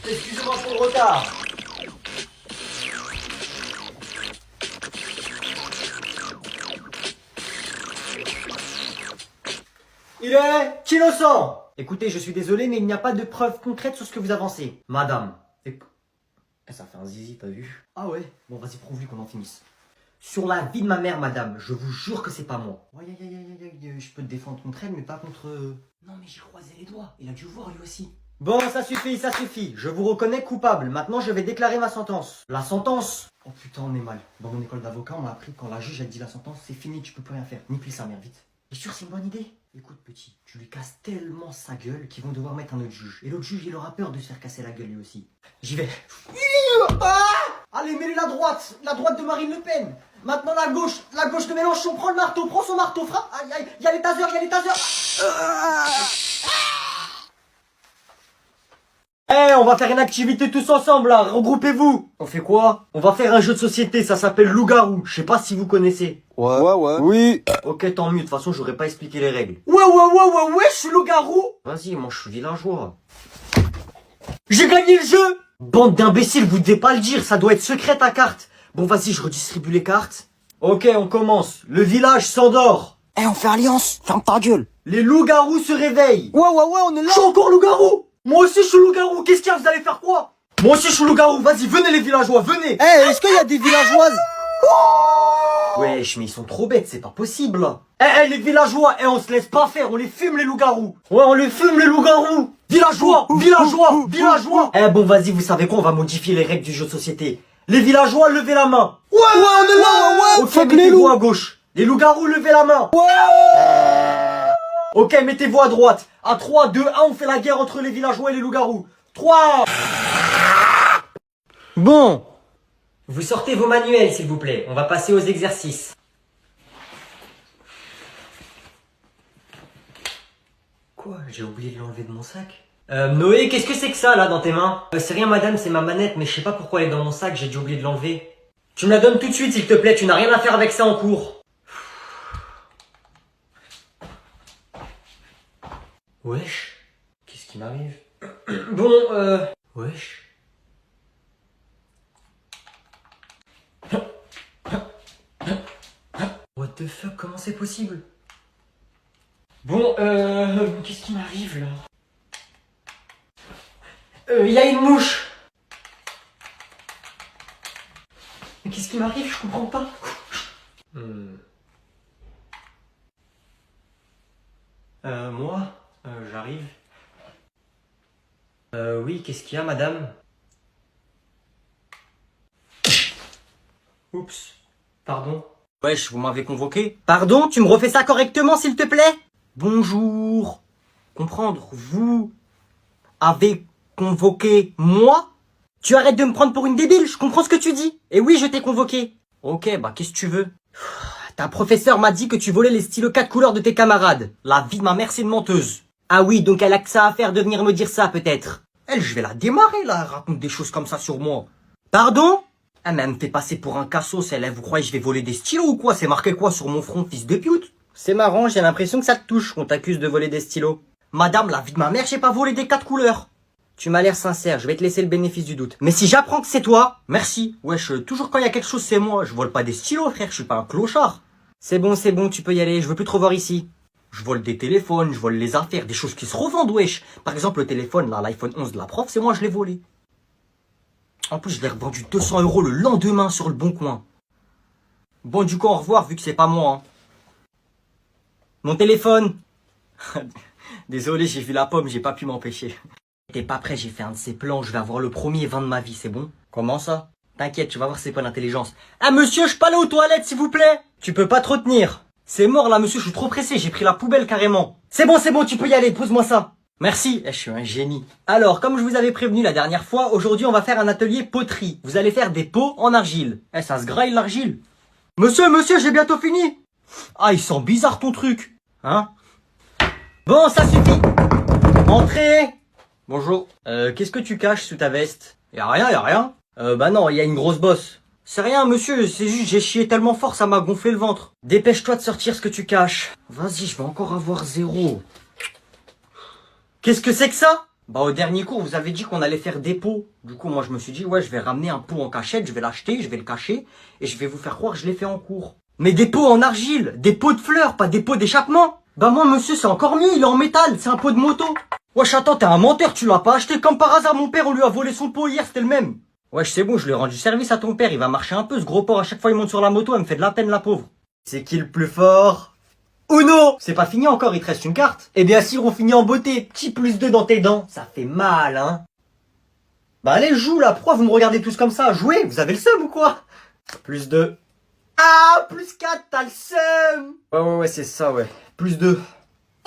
Excusez-moi pour le retard. Il est innocent. Écoutez, je suis désolé, mais il n'y a pas de preuves concrètes sur ce que vous avancez. Madame. Ça fait un zizi, t'as vu? Ah ouais? Bon, vas-y, prouve-lui qu'on en finisse. Sur la vie de ma mère, madame, je vous jure que c'est pas moi. Ouais, je peux te défendre contre elle, mais pas contre... Non, mais j'ai croisé les doigts. Il a dû voir lui aussi. Bon, ça suffit, ça suffit. Je vous reconnais coupable. Maintenant, je vais déclarer ma sentence. La sentence? Oh putain, on est mal. Dans mon école d'avocat, on m'a appris que quand la juge a dit la sentence, c'est fini, tu peux plus rien faire. Nique-lui sa mère, vite. T'es sûr c'est une bonne idée? Écoute petit, tu lui casses tellement sa gueule qu'ils vont devoir mettre un autre juge. Et l'autre juge, il aura peur de se faire casser la gueule lui aussi. J'y vais. Allez, mets-lui la droite de Marine Le Pen. Maintenant la gauche de Mélenchon. Prends le marteau, prends son marteau, frappe. Aïe, aïe, il y a les tasers. Eh, on va faire une activité tous ensemble là, regroupez-vous. On fait quoi? On va faire un jeu de société, ça s'appelle Loup-Garou. Je sais pas si vous connaissez. Ouais. Oui. Ok, tant mieux, de toute façon, j'aurais pas expliqué les règles. Ouais, je suis loup-garou. Vas-y, moi, je suis villageois. J'ai gagné le jeu. Bande d'imbéciles, vous devez pas le dire, ça doit être secret ta carte. Bon, vas-y, je redistribue les cartes. Ok, on commence. Le village s'endort. Eh, on fait alliance. Ferme ta gueule. Les loups-garous se réveillent. Ouais, on est là. Je suis encore loup-garou. Moi aussi, je suis loup-garou. Qu'est-ce qu'il y a? Vous allez faire quoi? Moi aussi, je suis loup-garou. Vas-y, venez les villageois, venez. Eh, est-ce qu'il y a des villageoises? Wesh, mais ils sont trop bêtes, c'est pas possible. Eh, les villageois, on se laisse pas faire, on les fume les loups-garous. Ouais, on les fume les loups-garous. Villageois. Eh bon, vas-y, vous savez quoi, on va modifier les règles du jeu de société. Les villageois, levez la main. Ouais, on est là, Ok, mettez-vous à gauche. Les loups-garous, levez la main. Ok, mettez-vous à droite. À 3, 2, 1, on fait la guerre entre les villageois et les loups-garous. 3. Bon. Vous sortez vos manuels, s'il vous plaît. On va passer aux exercices. Quoi? J'ai oublié de l'enlever de mon sac. Noé, qu'est-ce que c'est que ça, là, dans tes mains? C'est rien, madame, c'est ma manette, mais je sais pas pourquoi elle est dans mon sac, j'ai dû oublier de l'enlever. Tu me la donnes tout de suite, s'il te plaît, tu n'as rien à faire avec ça en cours. Wesh. Qu'est-ce qui m'arrive? Bon, wesh. What the fuck, comment c'est possible? Bon, qu'est-ce qui m'arrive là? Y a une mouche. Mais qu'est-ce qui m'arrive? Je comprends pas. Moi, j'arrive. Oui, qu'est-ce qu'il y a, madame? Oups, pardon. Wesh, vous m'avez convoqué? Pardon, tu me refais ça correctement, s'il te plaît? Bonjour. Comprendre, vous avez convoqué moi? Tu arrêtes de me prendre pour une débile, je comprends ce que tu dis. Et oui, je t'ai convoqué. Ok, bah qu'est-ce que tu veux? Ta professeure m'a dit que tu volais les stylos 4 couleurs de tes camarades. La vie de ma mère, c'est une menteuse. Ah oui, donc elle a que ça à faire de venir me dire ça, peut-être. Elle, je vais la démarrer, là, elle raconte des choses comme ça sur moi. Pardon? Ah, mais elle me fait passer pour un cassos, elle, vous croyez que je vais voler des stylos ou quoi? C'est marqué quoi sur mon front, fils de pute? C'est marrant, j'ai l'impression que ça te touche qu'on t'accuse de voler des stylos. Madame, la vie de ma mère, j'ai pas volé des 4 couleurs. Tu m'as l'air sincère, je vais te laisser le bénéfice du doute. Mais si j'apprends que c'est toi, merci. Wesh, toujours quand il y a quelque chose, c'est moi. Je vole pas des stylos, frère, je suis pas un clochard. C'est bon, tu peux y aller, je veux plus te revoir ici. Je vole des téléphones, je vole les affaires, des choses qui se revendent, wesh. Par exemple, le téléphone, là, l'iPhone 11 de la prof, c'est moi, je l'ai volé. En plus, je l'ai revendu 200 € le lendemain sur le bon coin. Bon, du coup, au revoir, vu que c'est pas moi, hein. Mon téléphone. Désolé, j'ai vu la pomme, j'ai pas pu m'empêcher. T'es pas prêt, j'ai fait un de ces plans, je vais avoir le premier 20 de ma vie, c'est bon? Comment ça? T'inquiète, tu vas voir c'est pas d'intelligence. Ah monsieur, je peux aller aux toilettes s'il vous plaît? Tu peux pas te retenir. C'est mort là monsieur, je suis trop pressé, j'ai pris la poubelle carrément. C'est bon, tu peux y aller, pose-moi ça. Merci, je suis un génie. Alors, comme je vous avais prévenu la dernière fois, aujourd'hui on va faire un atelier poterie. Vous allez faire des pots en argile. Ça se graille l'argile. Monsieur, j'ai bientôt fini. Ah, il sent bizarre ton truc. Hein? Bon, ça suffit. Entrez. Bonjour. Qu'est-ce que tu caches sous ta veste? Y'a rien. Bah non, il y a une grosse bosse. C'est rien, monsieur, c'est juste j'ai chié tellement fort, ça m'a gonflé le ventre. Dépêche-toi de sortir ce que tu caches. Vas-y, je vais encore avoir 0. Qu'est-ce que c'est que ça? Bah au dernier cours, vous avez dit qu'on allait faire des pots. Du coup, moi je me suis dit, ouais, je vais ramener un pot en cachette, je vais l'acheter, je vais le cacher, et je vais vous faire croire que je l'ai fait en cours. Mais des pots en argile, des pots de fleurs, pas des pots d'échappement. Bah moi monsieur, c'est encore mieux, il est en métal, c'est un pot de moto. Wesh attends, t'es un menteur, tu l'as pas acheté comme par hasard, mon père, on lui a volé son pot hier, c'était le même. Wesh c'est bon, je lui ai rendu service à ton père, il va marcher un peu, ce gros porc, à chaque fois il monte sur la moto, elle me fait de la peine la pauvre. C'est qui le plus fort? Uno! C'est pas fini encore, il te reste une carte. Et bien sûr, on finit en beauté, petit +2 dans tes dents, ça fait mal hein. Bah allez, joue là, pourquoi vous me regardez tous comme ça? Jouez, vous avez le seum ou quoi? +2. Ah, +4, t'as le seum! Ouais, c'est ça, ouais. +2.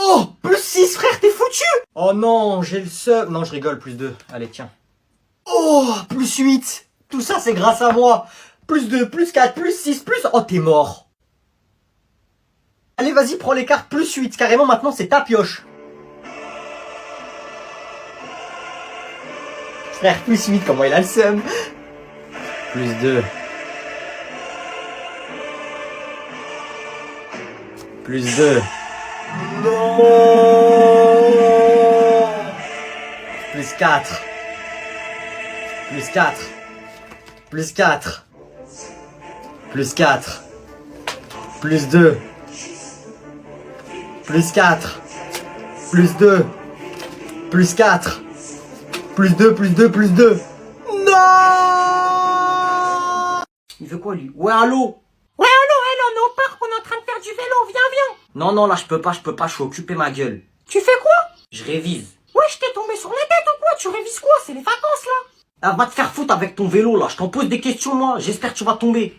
Oh, +6, frère, t'es foutu! Oh non, j'ai le seum. Non, je rigole, +2. Allez, tiens. Oh, +8. Tout ça, c'est grâce à moi. +2, +4, +6, Oh, t'es mort. Allez, vas-y, prends les cartes +8. Carrément, maintenant, c'est ta pioche. Frère, +8, comment il a le seum? +2. +2. Non. +4. +4. +4. +4. +2. +4. +2. +4. +2. Non! Il veut quoi lui? Ouais, allô? Ouais, allô, on est au parc, on est en train de faire du vélo, viens. Non, là, je peux pas, je suis occupé ma gueule. Tu fais quoi? Je révise. Ouais, je t'ai tombé sur la tête ou quoi? Tu révises quoi? C'est les vacances, là. Ah, va te faire foutre avec ton vélo, là. Je t'en pose des questions, moi. J'espère que tu vas tomber.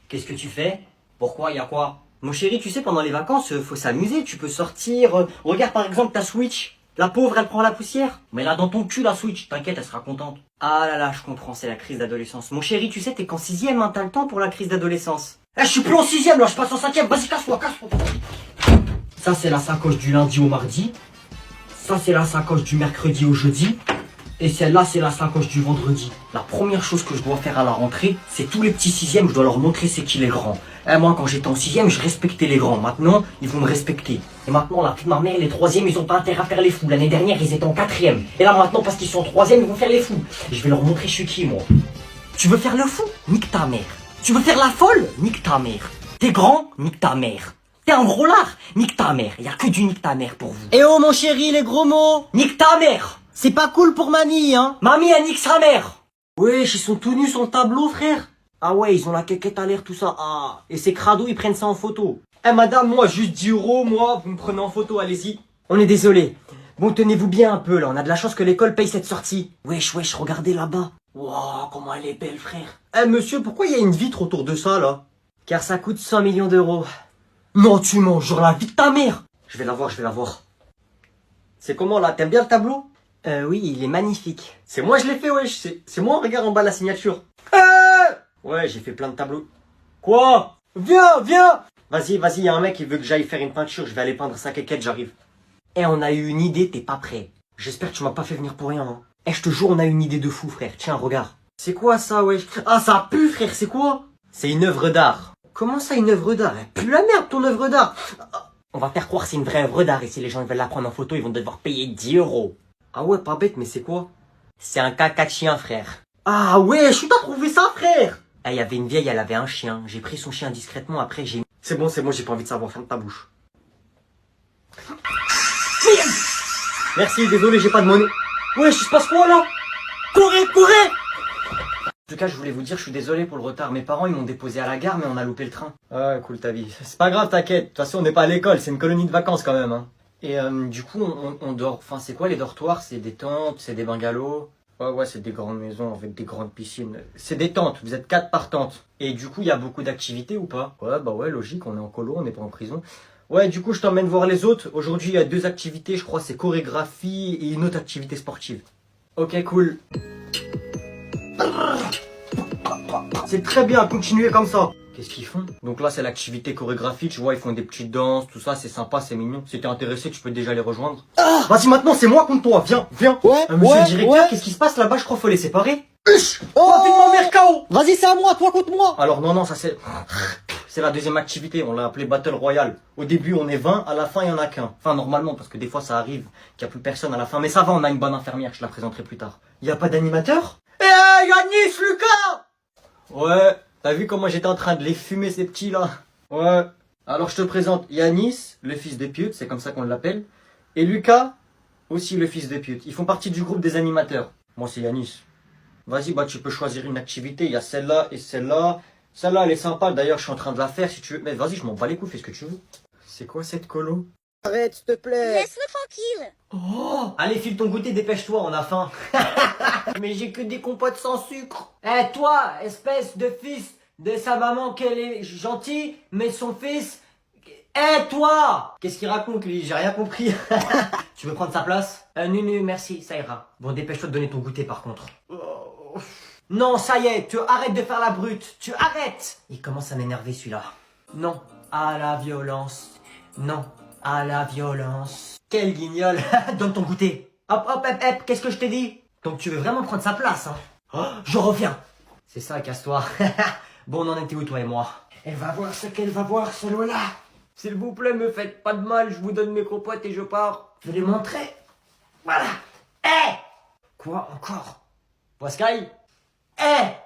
Qu'est-ce que tu fais? Pourquoi? Y a quoi? Mon chéri, tu sais, pendant les vacances, faut s'amuser. Tu peux sortir. Regarde, par exemple, ta Switch. La pauvre, elle prend la poussière. Mais là, dans ton cul, la Switch. T'inquiète, elle sera contente. Ah là là, je comprends, c'est la crise d'adolescence. Mon chéri, tu sais, t'es qu'en 6ème, hein. T'as le temps pour la crise d'adolescence. Eh, je suis plus en 6ème, là. Je passe en 5ème. Vas-y, casse-toi. Ça, c'est la sacoche du lundi au mardi. Ça, c'est la sacoche du mercredi au jeudi. Et celle-là, c'est la sacoche du vendredi. La première chose que je dois faire à la rentrée, c'est tous les petits 6ème, je dois leur montrer c'est qui les grands. Et moi, quand j'étais en 6ème, je respectais les grands. Maintenant, ils vont me respecter. Et maintenant, la fille de ma mère, les 3ème, ils ont pas intérêt à faire les fous. L'année dernière, ils étaient en 4ème. Et là, maintenant, parce qu'ils sont en 3ème, ils vont faire les fous. Et je vais leur montrer je suis qui, moi. Tu veux faire le fou? Nique ta mère. Tu veux faire la folle? Nique ta mère. T'es grand? Nique ta mère. T'es un gros lard? Nique ta mère. Y a que du nique ta mère pour vous. Eh oh mon chéri, les gros mots! Nique ta mère. C'est pas cool pour mamie, hein? Mamie, elle nique sa mère. Wesh, ils sont tout nus sur le tableau, frère. Ah ouais, ils ont la quéquette à l'air, tout ça. Ah, et ces crados, ils prennent ça en photo. Eh madame, moi, juste 10 €, moi, vous me prenez en photo, allez-y. On est désolé. Bon, tenez-vous bien un peu, là. On a de la chance que l'école paye cette sortie. Wesh, regardez là-bas. Waouh, comment elle est belle, frère. Eh monsieur, pourquoi il y a une vitre autour de ça, là? Car ça coûte 100 millions d'euros. Non, tu mens, genre la vie de ta mère. Je vais la voir. C'est comment, là? T'aimes bien le tableau? Oui, il est magnifique. C'est moi, je l'ai fait, wesh. C'est moi, regarde en bas la signature. Ouais, j'ai fait plein de tableaux. Quoi? Viens. Vas-y, y a un mec qui veut que j'aille faire une peinture. Je vais aller peindre sa quéquette, j'arrive. Eh, on a eu une idée, t'es pas prêt. J'espère que tu m'as pas fait venir pour rien, hein. Eh, je te jure, on a une idée de fou, frère. Tiens, regarde. C'est quoi ça, wesh? Ah, ça pue, frère, c'est quoi? C'est une œuvre d'art. Comment ça, une œuvre d'art? Elle pue la merde, ton œuvre d'art. On va faire croire que c'est une vraie œuvre d'art. Et si les gens veulent la prendre en photo, ils vont devoir payer 10 €. Ah ouais, pas bête, mais c'est quoi? C'est un caca de chien, frère. Ah ouais, où t'as trouvé ça, frère? Eh, y avait une vieille, elle avait un chien. J'ai pris son chien discrètement, après j'ai... C'est bon, j'ai pas envie de savoir, ferme ta bouche. Merci, désolé, j'ai pas de monnaie. Ouais, il se passe quoi, là? Courez! En tout cas, je voulais vous dire, je suis désolé pour le retard. Mes parents, ils m'ont déposé à la gare, mais on a loupé le train. Ah, cool ta vie. C'est pas grave, t'inquiète. De toute façon, on n'est pas à l'école, c'est une colonie de vacances quand même, hein. Et du coup, on dort... Enfin, c'est quoi les dortoirs? C'est des tentes, c'est des bungalows? Ouais, c'est des grandes maisons avec des grandes piscines. C'est des tentes, vous êtes 4 par tente. Et du coup, il y a beaucoup d'activités ou pas? Ouais, bah ouais, logique, on est en colo, on n'est pas en prison. Ouais, du coup, je t'emmène voir les autres. Aujourd'hui, il y a 2 activités, je crois, c'est chorégraphie et une autre activité sportive. Ok, cool. C'est très bien, continuez comme ça. Qu'est-ce qu'ils font? Donc là, c'est l'activité chorégraphique, tu vois, ils font des petites danses, tout ça, c'est sympa, c'est mignon. Si t'es intéressé, tu peux déjà les rejoindre. Vas-y, maintenant, c'est moi contre toi, viens. Ouais, Monsieur le directeur, qu'est-ce qui se passe là-bas? Je crois qu'il faut les séparer. Oh, ma mère KO. Vas-y, c'est à moi, toi contre moi. Alors non, ça c'est... C'est la deuxième activité, on l'a appelé Battle Royale. Au début, on est 20, à la fin, il y en a qu'un. Enfin, normalement, parce que des fois, ça arrive qu'il n'y a plus personne à la fin. Mais ça va, on a une bonne infirmière, je la présenterai plus tard. Il n'y a pas d'animateur? Yanis, Lucas! Ouais, t'as vu comment j'étais en train de les fumer, ces petits-là? Ouais. Alors, je te présente Yanis, le fils de pute, c'est comme ça qu'on l'appelle. Et Lucas, aussi le fils de pute. Ils font partie du groupe des animateurs. Moi, c'est Yanis. Vas-y, bah, tu peux choisir une activité. Il y a celle-là et celle-là. Celle-là, elle est sympa. D'ailleurs, je suis en train de la faire si tu veux. Mais vas-y, je m'en bats les couilles, fais ce que tu veux. C'est quoi cette colo? Arrête, s'il te plaît. Laisse-le tranquille. Oh, allez, file ton goûter, dépêche-toi, on a faim. Mais j'ai que des compotes sans sucre. Eh, toi, espèce de fils de sa maman, qu'elle est gentille, mais son fils... Eh, toi! Qu'est-ce qu'il raconte, lui? J'ai rien compris. Tu veux prendre sa place? Non, merci, ça ira. Bon, dépêche-toi de donner ton goûter, par contre. Non, ça y est, tu arrêtes de faire la brute. Tu arrêtes. Il commence à m'énerver, celui-là. Non, à la violence. Non, à la violence. Quel guignol. Donne ton goûter. Hop, hop, hop, hop, qu'est-ce que je t'ai dit? Donc tu veux vraiment prendre sa place, hein? Oh, je reviens. C'est ça, casse-toi. Bon, on en était où, toi et moi? Elle va voir ce qu'elle va voir, ce là. S'il vous plaît, me faites pas de mal, je vous donne mes compotes et je pars. Je vais lui montrer. Voilà. Quoi, encore? Pascal?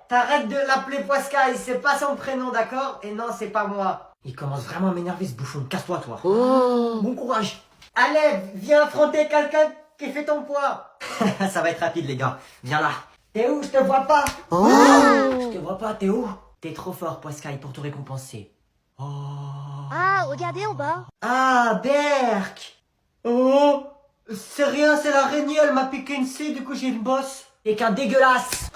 T'arrêtes de l'appeler Poiscaille, c'est pas son prénom, d'accord? Et non, c'est pas moi. Il commence vraiment à m'énerver, ce bouffon. Casse-toi, toi. Bon courage. Allez, viens affronter quelqu'un qui fait ton poids. Ça va être rapide, les gars. Viens là. T'es où? Je te vois pas. Je te vois pas, t'es où? T'es trop fort, Pascal, pour te récompenser. Ah, regardez en bas. Ah, Berk. Oh, c'est rien, c'est l'araignée, elle m'a piqué une scie, du coup j'ai une bosse. Et qu'un dégueulasse.